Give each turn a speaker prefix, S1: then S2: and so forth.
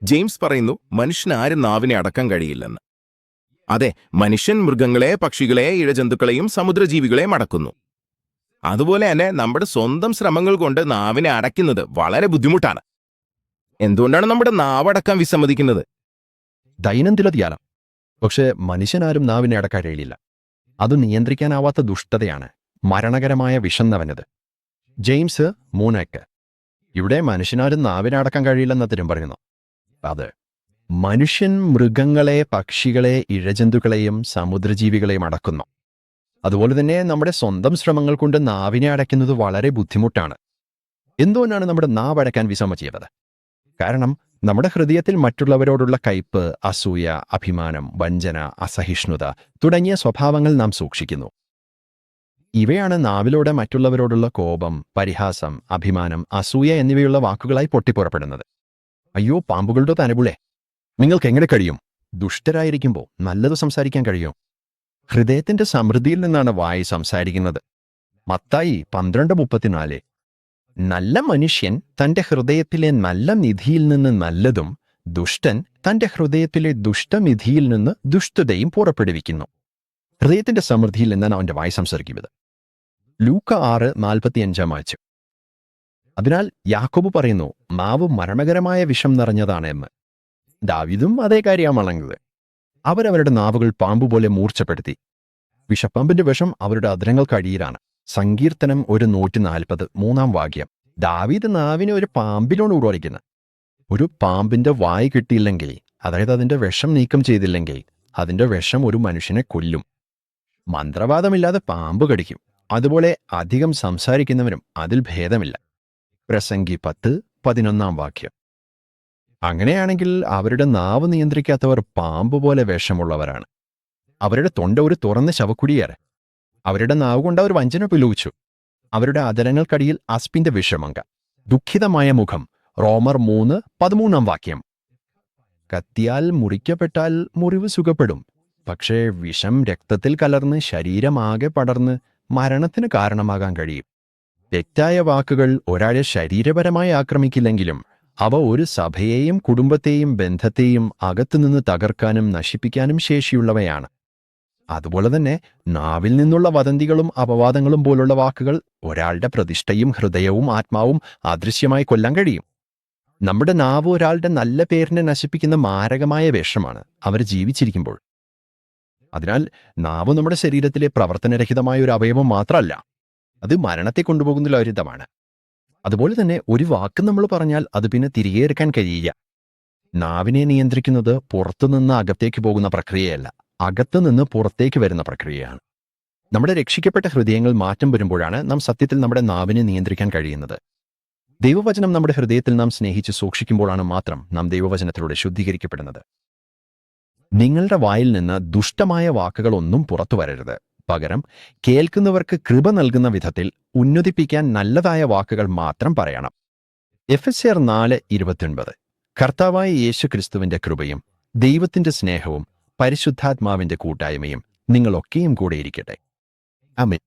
S1: James പറയുന്നു മനുഷ്യന് ആരും നാവിനെ അടക്കാൻ കഴിയില്ലെന്ന്. അതെ, മനുഷ്യൻ മൃഗങ്ങളെ, പക്ഷികളെ, ഇഴജന്തുക്കളെയും സമുദ്രജീവികളെയും അടക്കുന്നു. അതുപോലെ തന്നെ നമ്മുടെ സ്വന്തം ശ്രമങ്ങൾ കൊണ്ട് നാവിനെ അടയ്ക്കുന്നത് വളരെ ബുദ്ധിമുട്ടാണ്. എന്തുകൊണ്ടാണ് നമ്മുടെ നാവ് അടക്കാൻ വിസമ്മതിക്കുന്നത്?
S2: ദൈനംദിന ധ്യാനം. പക്ഷേ മനുഷ്യനാരും നാവിനെ അടക്കാൻ കഴിയില്ല. അത് നിയന്ത്രിക്കാനാവാത്ത ദുഷ്ടതയാണ്, മരണകരമായ വിഷം നിറഞ്ഞത്. ജെയിംസ് 3:8. ഇവിടെ മനുഷ്യനാരും നാവിനെ അടക്കാൻ കഴിയില്ലെന്ന് അദ്ദേഹം പറയുന്നു. അത് മനുഷ്യൻ മൃഗങ്ങളെ, പക്ഷികളെ, ഇഴജന്തുക്കളെയും സമുദ്രജീവികളെയും അടക്കുന്നു. അതുപോലെ തന്നെ നമ്മുടെ സ്വന്തം ശ്രമങ്ങൾ കൊണ്ട് നാവിനെ അടയ്ക്കുന്നത് വളരെ ബുദ്ധിമുട്ടാണ്. എന്തുകൊണ്ടാണ് നമ്മുടെ നാവ് അടയ്ക്കാൻ വിസമ്മതിച്ചത്? കാരണം നമ്മുടെ ഹൃദയത്തിൽ മറ്റുള്ളവരോടുള്ള കയ്പ്, അസൂയ, അഭിമാനം, വഞ്ചന, അസഹിഷ്ണുത തുടങ്ങിയ സ്വഭാവങ്ങൾ നാം സൂക്ഷിക്കുന്നു. ഇവയാണ് നാവിലൂടെ മറ്റുള്ളവരോടുള്ള കോപം, പരിഹാസം, അഭിമാനം, അസൂയ എന്നിവയുള്ള വാക്കുകളായി പൊട്ടിപ്പുറപ്പെടുന്നത്. അയ്യോ പാമ്പുകളുടെ തനപുളെ, നിങ്ങൾക്ക് എങ്ങനെ കഴിയും? ദുഷ്ടരായിരിക്കുമ്പോൾ നല്ലത് സംസാരിക്കാൻ കഴിയും. ഹൃദയത്തിന്റെ സമൃദ്ധിയിൽ നിന്നാണ് വായി സംസാരിക്കുന്നത്. മത്തായി 12:34. നല്ല മനുഷ്യൻ തന്റെ ഹൃദയത്തിലെ നല്ല നിധിയിൽ നിന്ന് നല്ലതും, ദുഷ്ടൻ തന്റെ ഹൃദയത്തിലെ ദുഷ്ടനിധിയിൽ നിന്ന് ദുഷ്ടതയും പുറപ്പെടുവിക്കുന്നു. ഹൃദയത്തിന്റെ സമൃദ്ധിയിൽ നിന്നാണ് അവന്റെ വായി സംസാരിക്കുന്നത്. ലൂക്ക 6:45. അതിനാൽ യാക്കോബ് പറയുന്നു, നാവ് മരണകരമായ വിഷം നിറഞ്ഞതാണ് എന്ന്. ദാവീദും അതേ കാര്യമാണത്. അവരവരുടെ നാവുകൾ പാമ്പുപോലെ മൂർച്ചപ്പെടുത്തി. വിഷപ്പാമ്പിന്റെ വിഷം അവരുടെ അധരങ്ങൾക്ക് അടിയിലാണ്. സങ്കീർത്തനം 140 3 ദാവീദ് നാവിനെ ഒരു പാമ്പിനോട് ഉടവയ്ക്കുന്നത്. ഒരു പാമ്പിന്റെ വായ് കിട്ടിയില്ലെങ്കിൽ, അതായത് അതിന്റെ വിഷം നീക്കം ചെയ്തില്ലെങ്കിൽ, അതിന്റെ വിഷം ഒരു മനുഷ്യനെ കൊല്ലും. മന്ത്രവാദമില്ലാതെ പാമ്പ് കടിക്കും. അതുപോലെ അധികം സംസാരിക്കുന്നവരും അതിൽ ഭേദമില്ല. പ്രസംഗി 10:11. അങ്ങനെയാണെങ്കിൽ അവരുടെ നാവ് നിയന്ത്രിക്കാത്തവർ പാമ്പ് പോലെ വിഷമുള്ളവരാണ്. അവരുടെ തൊണ്ട ഒരു തുറന്ന ശവക്കുഴിയേറെ. അവരുടെ നാവ് കൊണ്ട് അവർ വഞ്ചന പിലൂച്ചു. അവരുടെ അധരങ്ങൾക്കടിയിൽ അസ്പിന്റെ വിഷമങ്ക. ദുഃഖിതമായ മുഖം. റോമർ 3:13. കത്തിയാൽ മുറിക്കപ്പെട്ടാൽ മുറിവ് സുഖപ്പെടും. പക്ഷേ വിഷം രക്തത്തിൽ കലർന്ന് ശരീരമാകെ പടർന്ന് മരണത്തിന് കാരണമാകാൻ കഴിയും. തെറ്റായ വാക്കുകൾ ഒരാളെ ശരീരപരമായി ആക്രമിക്കില്ലെങ്കിലും അവ ഒരു സഭയെയും കുടുംബത്തെയും ബന്ധത്തെയും അകത്തുനിന്ന് തകർക്കാനും നശിപ്പിക്കാനും ശേഷിയുള്ളവയാണ്. അതുപോലെ തന്നെ നാവിൽ നിന്നുള്ള വദന്തികളും അപവാദങ്ങളും പോലുള്ള വാക്കുകൾ ഒരാളുടെ പ്രതിഷ്ഠയും ഹൃദയവും ആത്മാവും അദൃശ്യമായി കൊല്ലാൻ കഴിയും. നമ്മുടെ നാവ് ഒരാളുടെ നല്ല പേരിനെ നശിപ്പിക്കുന്ന മാരകമായ വിഷമാണ് അവർ ജീവിച്ചിരിക്കുമ്പോൾ. അതിനാൽ നാവ് നമ്മുടെ ശരീരത്തിലെ പ്രവർത്തനരഹിതമായ ഒരു അവയവം മാത്രമല്ല, അത് മരണത്തെ കൊണ്ടുപോകുന്ന ലളിതമാണ്. അതുപോലെ തന്നെ ഒരു വാക്ക് നമ്മൾ പറഞ്ഞാൽ അത് പിന്നെ തിരികെ എടുക്കാൻ കഴിയില്ല. നാവിനെ നിയന്ത്രിക്കുന്നത് പുറത്തുനിന്ന് അകത്തേക്ക് പോകുന്ന പ്രക്രിയയല്ല, അകത്തുനിന്ന് പുറത്തേക്ക് വരുന്ന പ്രക്രിയയാണ്. നമ്മുടെ രക്ഷിക്കപ്പെട്ട ഹൃദയങ്ങൾ മാറ്റം വരുമ്പോഴാണ് നാം സത്യത്തിൽ നമ്മുടെ നാവിനെ നിയന്ത്രിക്കാൻ കഴിയുന്നത്. ദൈവവചനം നമ്മുടെ ഹൃദയത്തിൽ നാം സ്നേഹിച്ച് സൂക്ഷിക്കുമ്പോഴാണ് മാത്രം നാം ദൈവവചനത്തിലൂടെ ശുദ്ധീകരിക്കപ്പെടുന്നത്. നിങ്ങളുടെ വായിൽ നിന്ന് ദുഷ്ടമായ വാക്കുകളൊന്നും പുറത്തു വരരുത്. പകരം കേൾക്കുന്നവർക്ക് കൃപ നൽകുന്ന വിധത്തിൽ ഉന്നതിപ്പിക്കാൻ നല്ലതായ വാക്കുകൾ മാത്രം പറയണം. എഫെസ്യർ 4:29. കർത്താവായ യേശു ക്രിസ്തുവിന്റെ കൃപയും ദൈവത്തിന്റെ സ്നേഹവും പരിശുദ്ധാത്മാവിന്റെ കൂട്ടായ്മയും നിങ്ങളൊക്കെയും കൂടെ ഇരിക്കട്ടെ. ആമേൻ.